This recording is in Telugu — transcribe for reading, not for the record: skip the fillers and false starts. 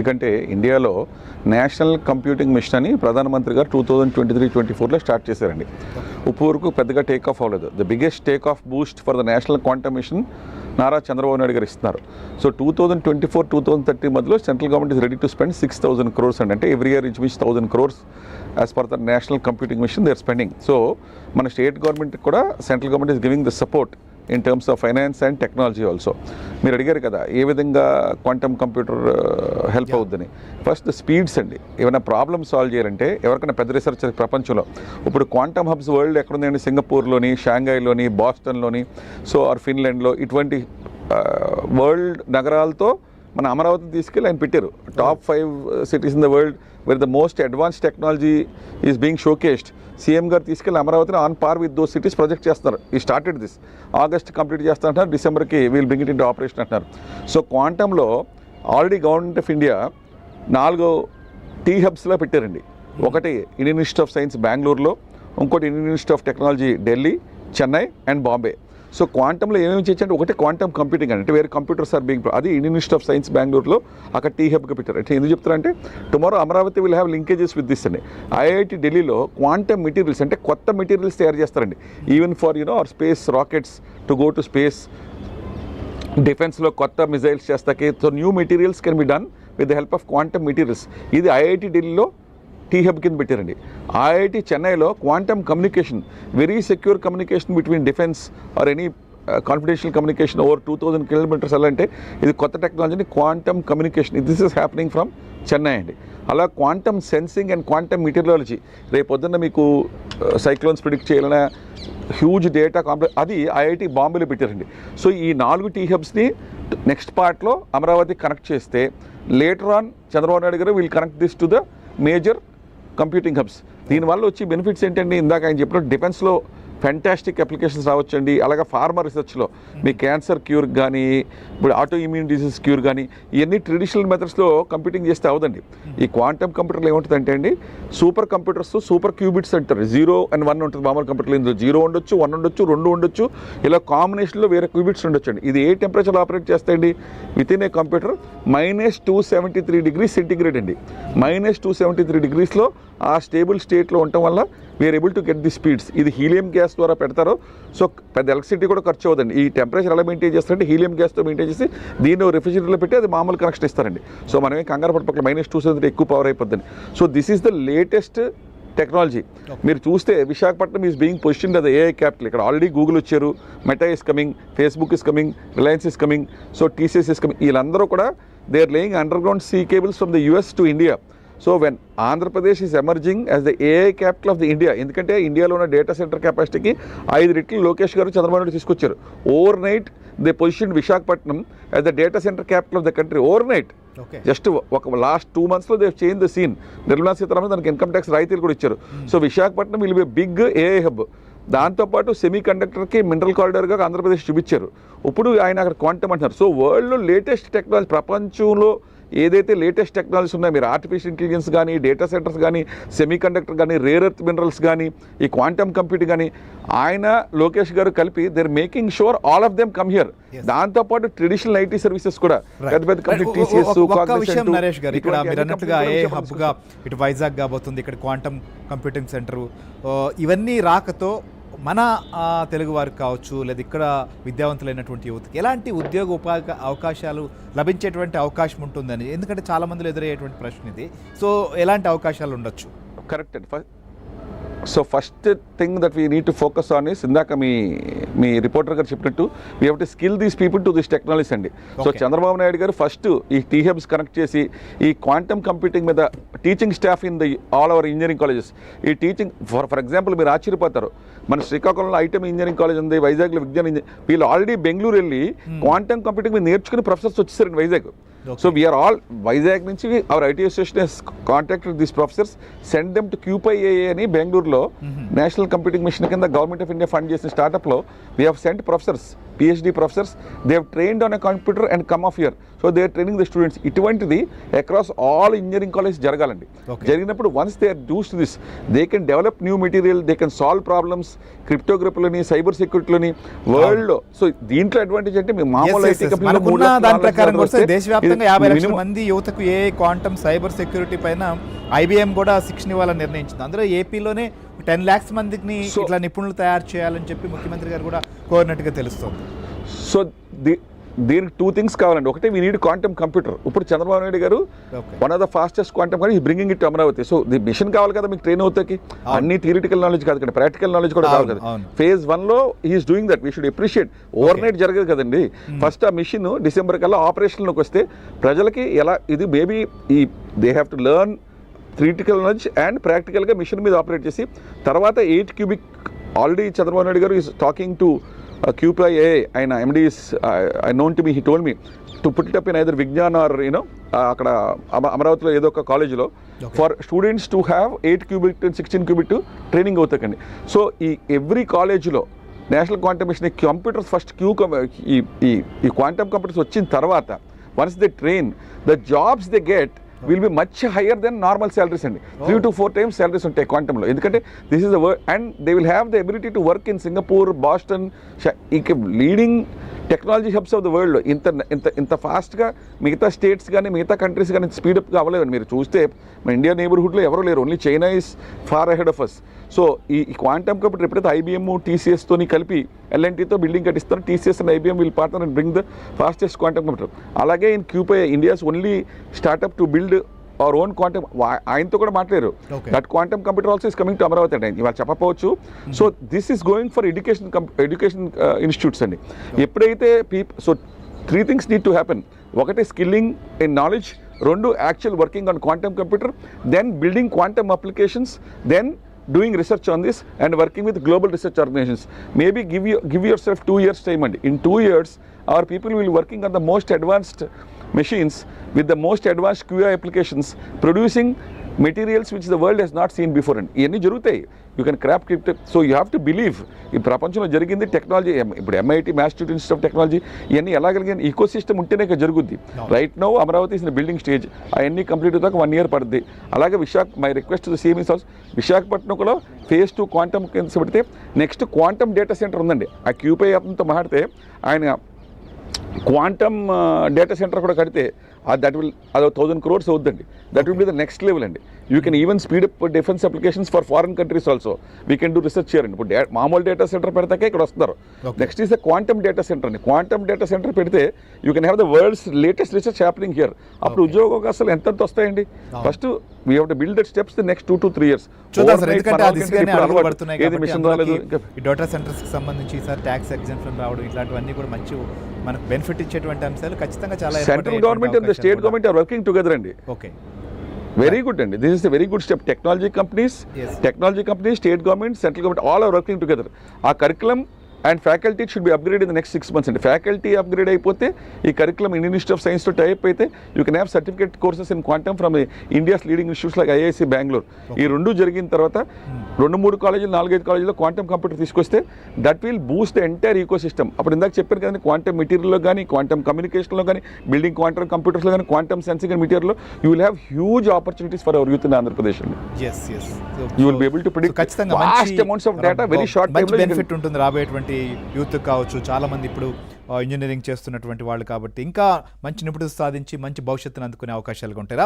ఎందుకంటే ఇండియాలో నేషనల్ కంప్యూటింగ్ మిషన్ అని ప్రధానమంత్రి గారు 2023-24లో స్టార్ట్ చేశారండి. ఇప్పుడు వరకు పెద్దగా టేక్ ఆఫ్ అవ్వలేదు. The biggest take off boost for the national quantum mission Nara Chandrababu Naidu గారు ఇస్తున్నారు. సో 2024-2030 మధ్యలో central government is ready to spend 6,000 crores అండి. అంటే every year which means 1,000 crores as per the national computing mission they are spending. So మన స్టేట్ గవర్నమెంట్ కూడా central government is giving the support in terms of finance and technology also. మీరు అడిగారు కదా ఏ విధంగా క్వాంటమ్ కంప్యూటర్ హెల్ప్ అవుద్దని. ఫస్ట్ స్పీడ్స్ అండి. ఏమైనా ప్రాబ్లమ్ సాల్వ్ చేయాలంటే ఎవరికైనా పెద్ద రీసెర్చ్ ప్రపంచంలో ఇప్పుడు క్వాంటమ్ హబ్స్ వరల్డ్ ఎక్కడుందండి? సింగపూర్లోని, షాంఘైలోని, బాస్టన్లోని, సో ఆర్ ఫిన్లాండ్లో ఇటువంటి వరల్డ్ నగరాలతో మన అమరావతిని తీసుకెళ్ళి ఆయన పెట్టారు. Top 5 cities in the world where the most advanced technology is being showcased. CM గారు తీసుకెళ్ళి అమరావతిని on par with those cities project చేస్తున్నారు. ఈ స్టార్టెడ్ దిస్ ఆగస్ట్ కంప్లీట్ చేస్తా అంటున్నారు, డిసెంబర్కి we'll bring it in operation అంటున్నారు. సో క్వాంటంలో already government of India 4 T హబ్స్లో పెట్టారండి. ఒకటి ఇండియన్ ఇన్స్టిట్యూట్ ఆఫ్ సైన్స్ బెంగళూరులో, ఇంకోటి Indian Institute of Technology Delhi, Chennai and Bombay. So క్వాంటంలో ఏమేమి చేయొచ్చంటే ఒకటి క్వాంటమ్ కంప్యూటింగ్ అంటే వేరే కంప్యూటర్స్ ఆర్ బీయింగ్ అది ఇండియన్ ఇన్స్టిట్యూట్ ఆఫ్ సైన్స్ బెంగళూరులో అక్కడ టీ హబ్గా పెట్టారు. అంటే ఎందుకు చెప్తారంటే tomorrow Amaravati will have linkages with this అండి. ఐఐటి ఢిల్లీలో క్వాంటమ్ మెటీరియల్స్ అంటే కొత్త మెటీరియల్స్ తయారు చేస్తారండి. Even for our space rockets to go to space, డిఫెన్స్లో కొత్త మిజైల్స్ చేస్తాకి. So new materials can be done with the help of quantum materials. ఇది ఐఐటి ఢిల్లీలో టీ హబ్ కింద పెట్టారండి. ఐఐటి చెన్నైలో quantum communication, very secure communication between defence or any confidential communication over 2,000 kilometers అంటే ఇది కొత్త టెక్నాలజీని quantum communication this is happening from Chennai అండి. అలా quantum sensing and quantum meteorology రేపొద్దున్న మీకు సైక్లోన్స్ ప్రిడిక్ట్ చేయాలన్నా హ్యూజ్ డేటా అది ఐఐటి బాంబేలో పెట్టారండి. సో ఈ 4 టీ హబ్స్ని నెక్స్ట్ పార్ట్లో అమరావతి కనెక్ట్ చేస్తే లేటర్ ఆన్ చంద్రబాబు నాయుడు గారు will connect this to the major computing hubs. దీనివల్ల వచ్చి బెనిఫిట్స్ ఏంటండి? ఇందాక ఆయన చెప్పినట్టు డిఫెన్స్లో ఫ్యాంటాస్టిక్ అప్లికేషన్స్ రావచ్చండి. అలాగే ఫార్మా రీసెర్చ్లో మీ క్యాన్సర్ క్యూర్ కానీ, ఇప్పుడు ఆటో ఇమ్యూన్ డిసీజ్ క్యూర్ కానీ ఇవన్నీ ట్రెడిషనల్ మెథడ్స్లో కంప్యూటింగ్ చేస్తే అవదండి. ఈ క్వాంటమ్ కంప్యూటర్లో ఏముంటుందంటే అండి సూపర్ కంప్యూటర్స్, సూపర్ క్యూబిట్స్ అంటారు. 0 and 1 ఉంటుంది మామూలు కంప్యూటర్లో. ఇందులో 0 ఉండొచ్చు, 1 ఉండొచ్చు, 2 ఉండొచ్చు, ఇలా కాంబినేషన్లో వేరే క్యూబిట్స్ ఉండొచ్చు అండి. ఇది ఏ టెంపరేచర్లో ఆపరేట్ చేస్తాయండి? With in a computer -273 degrees centigrade అండి. -273 degreesలో ఆ స్టేబుల్ స్టేట్లో ఉండటం వల్ల we are able to get the speeds. ఇది హీలియం గ్యాస్ ద్వారా పెడతారు. సో పెద్ద ఎలక్ట్రిసిటీ కూడా ఖర్చు అవుతుంది. ఈ టెంపరేచర్ ఎలా మెయింటైన్ చేస్తారంటే హీలియం గ్యాస్తో మెయింటైన్ చేసి దీన్ని రిఫ్రిజిరేటర్లో పెట్టి అది మామూలు కనెక్షన్ ఇస్తారండి. సో మనమే కంగారు పట్టుపక్కల -273 ఎక్కువ పవర్ అయిపోద్దండి. So this is the latest technology. మీరు చూస్తే Visakhapatnam is being positioned as AI capital. ఇక్కడ ఆల్రెడీ గూగుల్ వచ్చారు, Meta is coming, Facebook is coming, Reliance is coming, so TCS is coming. వీళ్ళందరూ కూడా they are laying underground sea cables from the US to India. So when Andhra Pradesh is emerging as the AI capital of the India, ఎందుకంటే ఇండియాలో ఉన్న డేటా సెంటర్ కెపాసిటీకి 5 రెట్లు లోకేష్ గారు చంద్రబాబు నాయుడు తీసుకొచ్చారు. Over night they position Visakhapatnam as the data centre capital of the country. Over night just ఒక లాస్ట్ 2 monthsలో they change the scene. Nirmala Sitharaman దానికి ఇన్కమ్ ట్యాక్స్ రాయితీలు కూడా ఇచ్చారు. So Visakhapatnam will be big AI hub. దాంతోపాటు సెమీ కండక్టర్కి మినరల్ కారిడార్గా ఆంధ్రప్రదేశ్ చూపించారు. ఇప్పుడు ఆయన అక్కడ క్వాంటమ్ అంటున్నారు. సో వరల్డ్లో లేటెస్ట్ టెక్నాలజీ, ప్రపంచంలో ఏదైతే లేటెస్ట్ టెక్నాలజీస్ ఉన్నాయో మీరు ఆర్టిఫిషియల్ ఇంటెలిజెన్స్ కానీ, డేటా సెంటర్స్ కానీ, సెమీ కండక్టర్ కానీ, రేర్ ఎర్త్ మినరల్స్ కానీ, ఈ క్వాంటమ్ కంప్యూటింగ్ కానీ ఆయన లోకేష్ గారు కలిపి they are making sure all of them come here. దాంతోపాటు ట్రెడిషనల్ ఐటీ సర్వీసెస్ కూడా పెద్ద పెద్ద కంపెనీ టీసీఎస్, నరేష్ గారు ఇక్కడ మీరు అన్నట్లుగా ఏ హబ్గా ఇటు వైజాగ్ కాబోతుంది, ఇక్కడ క్వాంటమ్ కంప్యూటింగ్ సెంటర్, ఇవన్నీ రాకతో మన తెలుగు వారికి కావచ్చు లేదా ఇక్కడ విద్యావంతులైనటువంటి యువతకి ఎలాంటి ఉద్యోగ ఉపాధి అవకాశాలు లభించేటువంటి అవకాశం ఉంటుందని, ఎందుకంటే చాలా మందిలో ఎదురయ్యేటువంటి ప్రశ్న ఇది. సో ఎలాంటి అవకాశాలు ఉండొచ్చు? కరెక్ట్ అండి. So first thing that we need to focus on is ఇందాక మీ రిపోర్టర్ గారు చెప్పినట్టు we have to skill these people to this technologies అండి. సో చంద్రబాబు నాయుడు గారు ఫస్ట్ ఈ టీ హబ్స్ కనెక్ట్ చేసి ఈ క్వాంటమ్ కంప్యూటింగ్ మీద teaching staff in the all over engineering colleges ఈ టీచింగ్ ఫర్ ఎగ్జాంపుల్ మీరు ఆశ్చర్యపోతారు. మన శ్రీకాకుళంలో ఐటమ్ ఇంజనీరింగ్ కాలేజ్ ఉంది, వైజాగ్లో విజ్ఞాన వీళ్ళు ఆల్రెడీ బెంగళూరు వెళ్ళి క్వాంటమ్ కంప్యూటింగ్ మీద నేర్చుకుని ప్రొఫెసర్స్ వచ్చేసారండి Vizag. So we are all Vizag నుంచి our IT association has contacted these professors, send them to QPIA అని బెంగళూరులో నేషనల్ కంప్యూటింగ్ మిషన్ కింద గవర్నమెంట్ ఆఫ్ ఇండియా ఫండ్ చేసిన స్టార్టప్లో we have sent professors PhD professors, they have trained on a computer and come off here. So they are training the students. ఇటువంటిది అక్రాస్ ఆల్ ఇంజనీరింగ్ కాలేజ్ జరగాలండి. జరిగినప్పుడు once they are used to this, they can develop new material, they can solve problems క్రిప్టోగ్రఫీలోని, సైబర్ సెక్యూరిటీలోని, వరల్డ్లో. సో దీంట్లో అడ్వాంటేజ్ అంటే మీ మామూలు ఐటీ కంపెనీ దేశవ్యాప్తంగా 50 లక్షల మంది యువతకు ఏ క్వాంటమ్ సైబర్ సెక్యూరిటీ పైన IBM కూడా శిక్షణ ఇవ్వాలని నిర్ణయించింది. అందులో ఏపీలోనే 10 lakhs మందికి ఇట్లా నిపుణులు తయారు చేయాలని చెప్పి ముఖ్యమంత్రి గారు కూడా కోరినట్టుగా తెలుస్తుంది. సో దీనికి 2 things కావాలండి. ఒకటి, వీ నీడ్ క్వాంటమ్ కంప్యూటర్. ఇప్పుడు చంద్రబాబు నాయుడు గారు one of the fastest quantum కానీ bringing it Amaravati. So the mission కావాలి కదా మీకు ట్రైన్ అవుతాకి. అన్ని థియరిటికల్ నాలెడ్జ్ కాదు కదా, ప్రాక్టికల్ నాలెడ్జ్ కూడా కావాలి కదా. phase 1లో he's doing that. We should appreciate. Over night జరగదు కదండి. ఫస్ట్ ఆ మిషన్ డిసెంబర్ కల్లా ఆపరేషన్లోకి వస్తే ప్రజలకి ఎలా ఇది maybe they have to learn theoretical knowledge and ప్రాక్టికల్గా మిషన్ మీద ఆపరేట్ చేసి తర్వాత 8 cubic ఆల్రెడీ చంద్రబాబు నాయుడు గారు is talking to Cupra AI, ఆయన MD is known to me, he told me to put it up in either Vignan or అక్కడ అమరావతిలో ఏదో ఒక కాలేజీలో for students to have 8 cubic and 16 cubic training అవుతాకండి. సో ఈ ఎవ్రీ కాలేజీలో national quantum mission computers first ఈ క్వాంటమ్ కంప్యూటర్స్ వచ్చిన తర్వాత once they train the jobs they get will be much higher than normal salaries అండి. 3 to 4 times salaries ఉంటాయి క్వాంటంలో. ఎందుకంటే this is the work and they will have the ability to work in Singapore, Boston, ఇక leading technology hubs of the world. ఇంత ఫాస్ట్గా మిగతా స్టేట్స్ కానీ మిగతా కంట్రీస్ కానీ స్పీడప్గా అవ్వలేదండి. మీరు చూస్తే మన ఇండియా నేబర్హుడ్లో ఎవరు లేరు, only China is far ahead of us. So ఈ క్వాంటమ్ కంప్యూటర్ ఎప్పుడైతే IBM TCSతోని కలిపి LNTతో బిల్డింగ్ కట్టిస్తారు, TCS and IBM will partner and bring the fastest quantum computer. అలాగే in Cupra India's only startup to build our own quantum. ఆయనతో కూడా మాట్లాడారు. That quantum computer also is coming to Amaravati అండి. ఇవాళ చెప్పకపోవచ్చు. So this is going for education institutes అండి. ఎప్పుడైతే so 3 things need to happen. ఒకటి skilling in knowledge, 2 actual working on quantum computer, then building quantum applications, then doing research on this and working with global research organizations. Maybe give yourself 2 years time and in 2 years our people will be working on the most advanced machines with the most advanced QA applications, producing materials which the world has not seen before. And ఇవన్నీ జరుగుతాయి. You can crop crypt. So you have to believe ఈ ప్రపంచంలో జరిగింది టెక్నాలజీ. ఇప్పుడు MIT maths institute of technology ఇవన్నీ ఎలాగలిగిన ఈకో సిస్టమ్ ఉంటేనే జరుగుద్ది. Right now Amaravati is in building stage. అవన్నీ కంప్లీట్ అవుతాక 1 year పడుతుంది. అలాగే my request to CM is also Visakhapatnam కూడా phase 2 క్వాంటమ్ కింద పెడితే నెక్స్ట్ క్వాంటమ్ డేటా సెంటర్ ఉందండి. ఆ Cupra అతనితో మాట్లాడితే ఆయన క్వాంటమ్ డేటా సెంటర్ కూడా కడితే అది 1,000 crores అవుతుందండి. That will be the next level అండి. You can even speed up defence applications for foreign countries also. We can do research చేయండి. ఇప్పుడు మామూలు డేటా సెంటర్ పెడతాకే ఇక్కడ వస్తున్నారు. Next is the quantum data centre అండి. క్వాంటమ్ డేటా సెంటర్ పెడితే you can have the world's latest research happening here. అప్పుడు ఉద్యోగ అవకాశాలు ఎంత వస్తాయండి. First we have to build that steps the next 2 to 3 years. Data centres కి సంబంధించి సార్ ట్యాక్స్ ఎగ్జెంప్షన్ రావడం ఇట్లాంటివన్నీ కూడా మంచి మనకు బెనిఫిట్ ఇచ్చేటువంటి అంశాలు ఖచ్చితంగా చాలా. Central government and state government are working together అండి. ఓకే, వెరీ గుడ్ అండి. This is a very good step. Technology companies, state government, central government all are working together. ఆ curriculum and faculty should be upgrade in the next 6 months అండి. ఫ్యాకల్టీ అప్గ్రేడ్ అయిపోతే ఈ కరికులం ఇండియన్ ఇన్స్టిట్యూట్ ఆఫ్ సైన్స్తో టైప్ అయితే you can have certificate courses in quantum from India's leading institutes like IISc Bengaluru. ఈ 2 జరిగిన తర్వాత 2-3 కాలేజీలు 4-5 కాలేజీలో క్వాంటమ్ కంప్యూటర్ తీసుకొస్తే that will boost the entire ecosystem. అప్పుడు ఇందాక చెప్పాను కదండి, క్వాంటమ్ మెటీరియల్లో కానీ, క్వాంటమ్ కమ్యూనికేషన్లో కానీ, బిల్డింగ్ క్వాంటమ్ కంప్యూటర్స్లో కానీ, క్వాంటమ్ సెన్సింగ్ అండ్ మెటీరియల్లో you will have huge opportunities for our youth in Andhra Pradesh అండి. You will be able to predict vast amounts of data very short టైంలో. బెనిఫిట్ ఉంటుంది రాబోయేటువంటి యూత్ కావచ్చు. చాలా మంది ఇప్పుడు ఇంజనీరింగ్ చేస్తున్నటువంటి వాళ్ళు కాబట్టి ఇంకా మంచి నిపుణులు సాధించి మంచి భవిష్యత్తును అందుకునే అవకాశాలు ఉంటాయి.